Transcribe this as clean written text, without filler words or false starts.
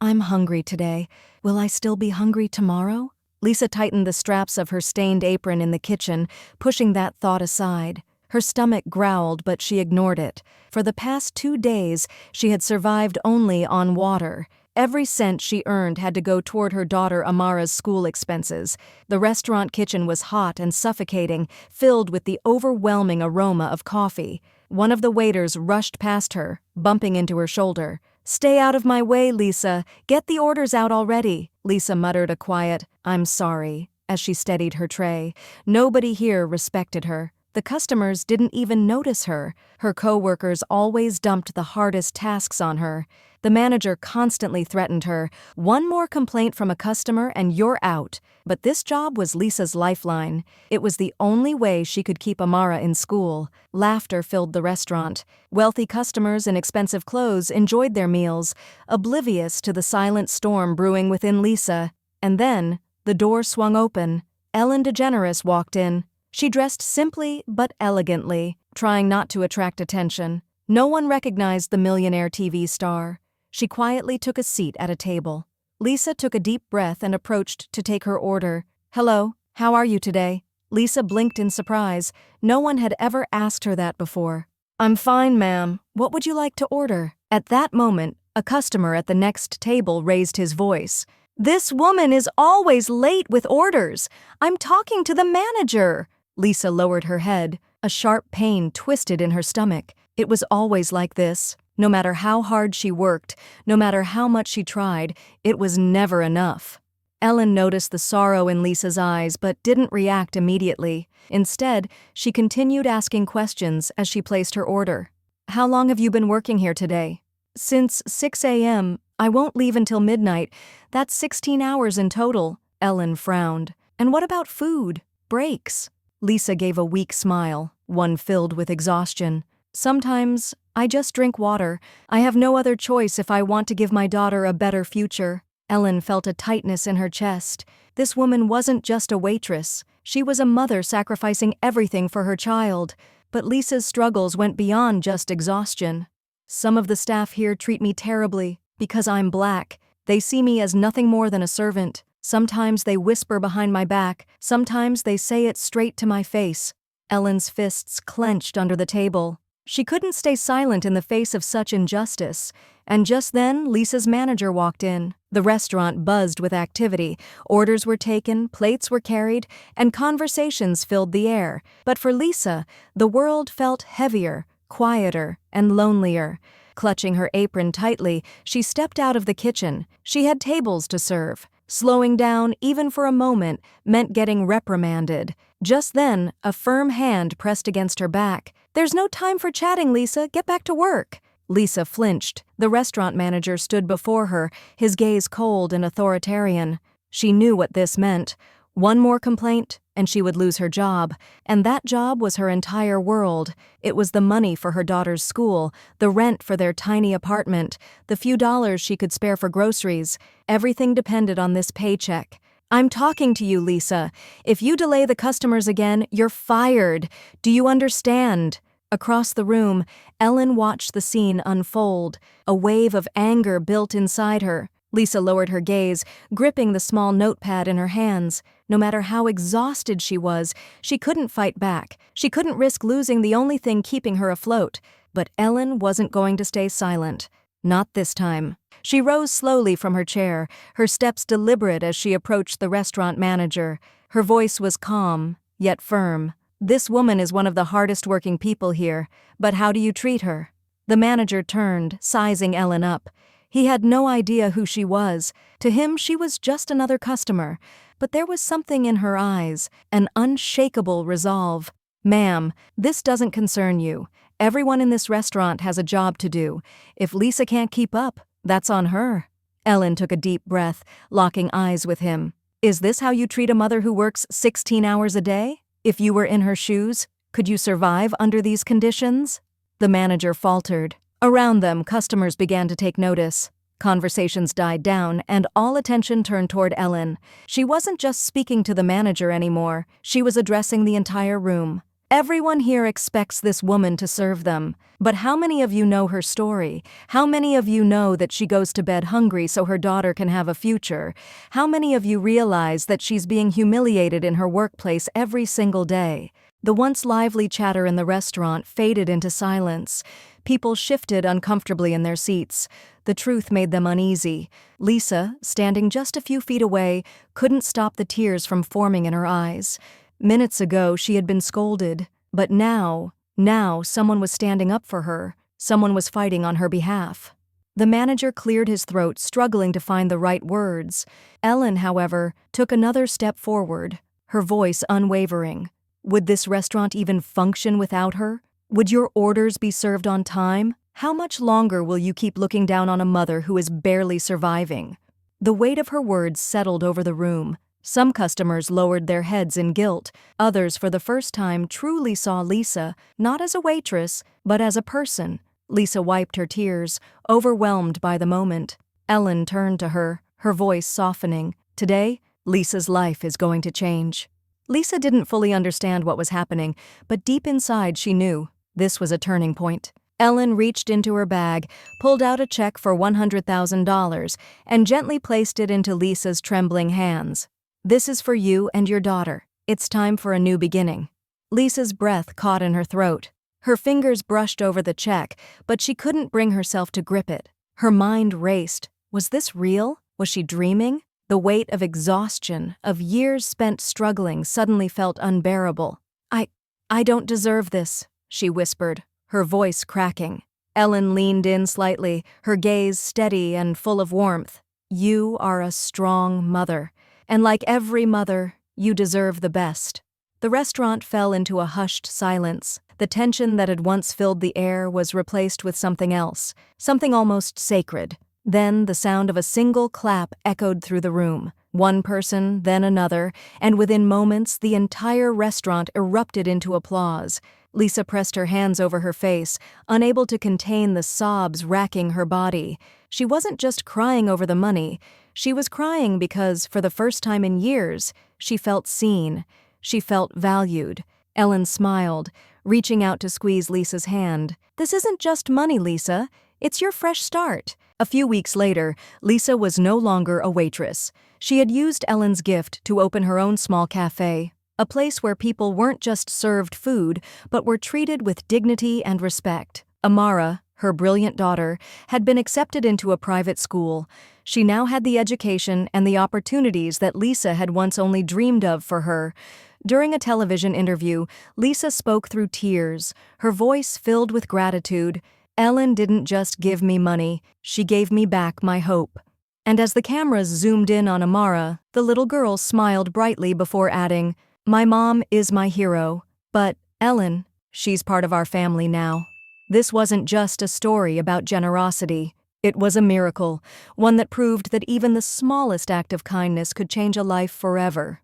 I'm hungry today. Will I still be hungry tomorrow? Lisa tightened the straps of her stained apron in the kitchen, pushing that thought aside. Her stomach growled, but she ignored it. For the past 2 days, she had survived only on water. Every cent she earned had to go toward her daughter Amara's school expenses. The restaurant kitchen was hot and suffocating, filled with the overwhelming aroma of coffee. One of the waiters rushed past her, bumping into her shoulder. "Stay out of my way, Lisa. Get the orders out already." Lisa muttered a quiet, "I'm sorry," as she steadied her tray. Nobody here respected her. The customers didn't even notice her. Her coworkers always dumped the hardest tasks on her. The manager constantly threatened her, "One more complaint from a customer and you're out." But this job was Lisa's lifeline. It was the only way she could keep Amara in school. Laughter filled the restaurant. Wealthy customers in expensive clothes enjoyed their meals, oblivious to the silent storm brewing within Lisa. And then, the door swung open. Ellen DeGeneres walked in. She dressed simply but elegantly, trying not to attract attention. No one recognized the millionaire TV star. She quietly took a seat at a table. Lisa took a deep breath and approached to take her order. "Hello, how are you today?" Lisa blinked in surprise. No one had ever asked her that before. "I'm fine, ma'am. What would you like to order?" At that moment, a customer at the next table raised his voice. "This woman is always late with orders. I'm talking to the manager." Lisa lowered her head. A sharp pain twisted in her stomach. It was always like this. No matter how hard she worked, no matter how much she tried, it was never enough. Ellen noticed the sorrow in Lisa's eyes but didn't react immediately. Instead, she continued asking questions as she placed her order. "How long have you been working here today?" "Since 6 a.m. I won't leave until midnight. That's 16 hours in total." Ellen frowned. "And what about food? Breaks?" Lisa gave a weak smile, one filled with exhaustion. "Sometimes, I just drink water. I have no other choice if I want to give my daughter a better future." Ellen felt a tightness in her chest. This woman wasn't just a waitress. She was a mother sacrificing everything for her child. But Lisa's struggles went beyond just exhaustion. "Some of the staff here treat me terribly because I'm black. They see me as nothing more than a servant. Sometimes they whisper behind my back. Sometimes they say it straight to my face." Ellen's fists clenched under the table. She couldn't stay silent in the face of such injustice. And just then, Lisa's manager walked in. The restaurant buzzed with activity. Orders were taken, plates were carried, and conversations filled the air. But for Lisa, the world felt heavier, quieter, and lonelier. Clutching her apron tightly, she stepped out of the kitchen. She had tables to serve. Slowing down, even for a moment, meant getting reprimanded. Just then, a firm hand pressed against her back. "There's no time for chatting, Lisa. Get back to work." Lisa flinched. The restaurant manager stood before her, his gaze cold and authoritarian. She knew what this meant. One more complaint, and she would lose her job. And that job was her entire world. It was the money for her daughter's school, the rent for their tiny apartment, the few dollars she could spare for groceries. Everything depended on this paycheck. "I'm talking to you, Lisa. If you delay the customers again, you're fired. Do you understand?" Across the room, Ellen watched the scene unfold. A wave of anger built inside her. Lisa lowered her gaze, gripping the small notepad in her hands. No matter how exhausted she was, she couldn't fight back. She couldn't risk losing the only thing keeping her afloat. But Ellen wasn't going to stay silent. Not this time. She rose slowly from her chair, her steps deliberate as she approached the restaurant manager. Her voice was calm, yet firm. "This woman is one of the hardest working people here, but how do you treat her?" The manager turned, sizing Ellen up. He had no idea who she was. To him, she was just another customer. But there was something in her eyes, an unshakable resolve. "Ma'am, this doesn't concern you. Everyone in this restaurant has a job to do. If Lisa can't keep up, that's on her." Ellen took a deep breath, locking eyes with him. "Is this how you treat a mother who works 16 hours a day? If you were in her shoes, could you survive under these conditions?" The manager faltered. Around them, customers began to take notice. Conversations died down, and all attention turned toward Ellen. She wasn't just speaking to the manager anymore. She was addressing the entire room. Everyone here expects this woman to serve them. But how many of you know her story? How many of you know that she goes to bed hungry so her daughter can have a future? How many of you realize that she's being humiliated in her workplace every single day? The once lively chatter in the restaurant faded into silence. People shifted uncomfortably in their seats. The truth made them uneasy. Lisa, standing just a few feet away, couldn't stop the tears from forming in her eyes. Minutes ago, she had been scolded, but now someone was standing up for her. Someone was fighting on her behalf. The manager cleared his throat, struggling to find the right words. Ellen, however, took another step forward, her voice unwavering. Would this restaurant even function without her? Would your orders be served on time? How much longer will you keep looking down on a mother who is barely surviving? The weight of her words settled over the room. Some customers lowered their heads in guilt. Others, for the first time, truly saw Lisa, not as a waitress, but as a person. Lisa wiped her tears, overwhelmed by the moment. Ellen turned to her, her voice softening. Today, Lisa's life is going to change. Lisa didn't fully understand what was happening, but deep inside she knew this was a turning point. Ellen reached into her bag, pulled out a check for $100,000, and gently placed it into Lisa's trembling hands. This is for you and your daughter. It's time for a new beginning. Lisa's breath caught in her throat. Her fingers brushed over the check, but she couldn't bring herself to grip it. Her mind raced. Was this real? Was she dreaming? The weight of exhaustion, of years spent struggling, suddenly felt unbearable. I don't deserve this, she whispered, her voice cracking. Ellen leaned in slightly, her gaze steady and full of warmth. You are a strong mother. And like every mother, you deserve the best. The restaurant fell into a hushed silence. The tension that had once filled the air was replaced with something else, something almost sacred. Then the sound of a single clap echoed through the room. One person, then another, and within moments the entire restaurant erupted into applause. Lisa pressed her hands over her face, unable to contain the sobs racking her body. She wasn't just crying over the money. She was crying because, for the first time in years, she felt seen. She felt valued. Ellen smiled, reaching out to squeeze Lisa's hand. This isn't just money, Lisa. It's your fresh start. A few weeks later, Lisa was no longer a waitress. She had used Ellen's gift to open her own small cafe, a place where people weren't just served food, but were treated with dignity and respect. Amara, her brilliant daughter, had been accepted into a private school. She now had the education and the opportunities that Lisa had once only dreamed of for her. During a television interview, Lisa spoke through tears, her voice filled with gratitude. Ellen didn't just give me money, she gave me back my hope. And as the cameras zoomed in on Amara, the little girl smiled brightly before adding, My mom is my hero, but Ellen, she's part of our family now. This wasn't just a story about generosity. It was a miracle, one that proved that even the smallest act of kindness could change a life forever.